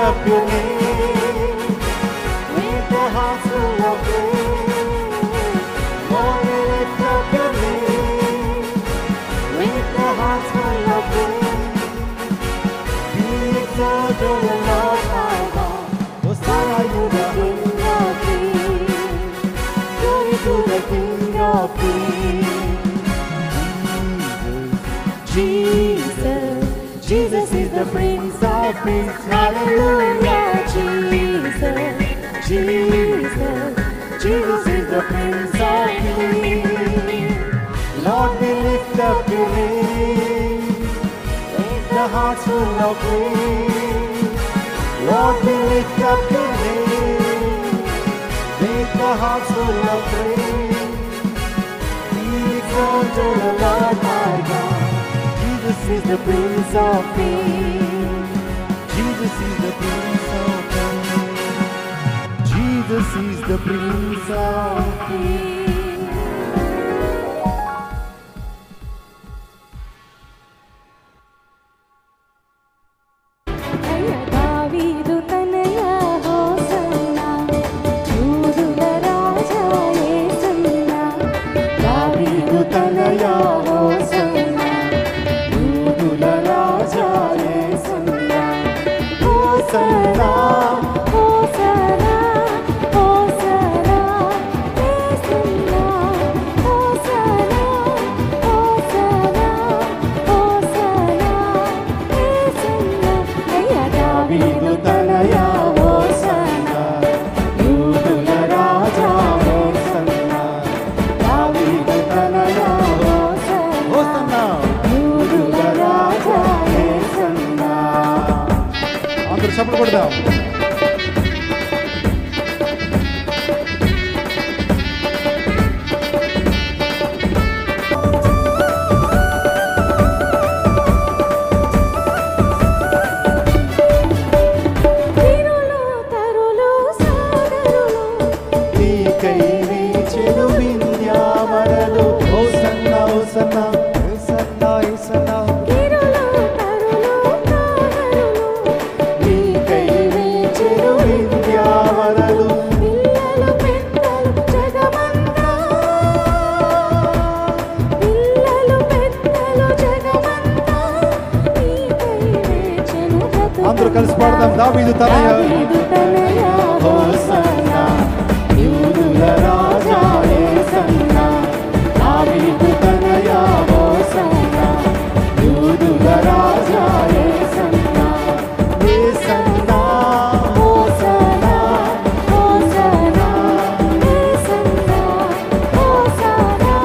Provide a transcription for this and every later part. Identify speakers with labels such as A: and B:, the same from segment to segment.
A: up your name with the hearts full of praise. Lord, we lift up your name with the hearts full of praise. Be exalted, O Lord my God. Hosanna to the King of Kings. Glory to the King of Kings. Jesus, Jesus is the Prince of Peace. Hallelujah. Jesus, Jesus, Jesus is the Prince of Peace. Lord, we lift up your name with the hearts full of praise. Lord, we lift up your name with the hearts full of praise. Be exalted, O Lord my God. Jesus is the Prince of Peace. Jesus is the Prince of Peace. Jesus is the Prince of Peace. చప్పట్లు కొడదాం. అందరూ కలిసి పాడదాం. దావీదు తనయ హోసన్నా యూదుల రాజా యేసన్నా. దావీదు తనయ హోసన్నా యూదుల రాజా యేసన్నా. యేసన్నా హోసన్నా హోసన్నా యేసన్నా హోసన్నా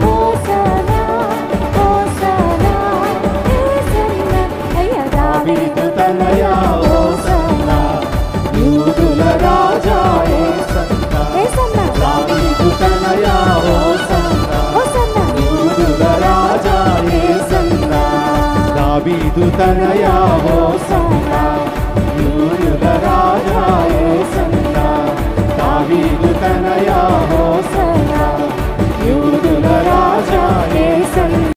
A: హోసన్నా హోసన్నా యేసన్నా. అయ్యా దావీదు తనయ హోసన్నా యూదుల రాజా యేసన్నా. దావీదు తనయ హోసన్నా హోసన్నా యూదుల రాజా యేసన్నా. దావీదు తనయ హోసన్నా యూదుల రాజా యేసన్నా.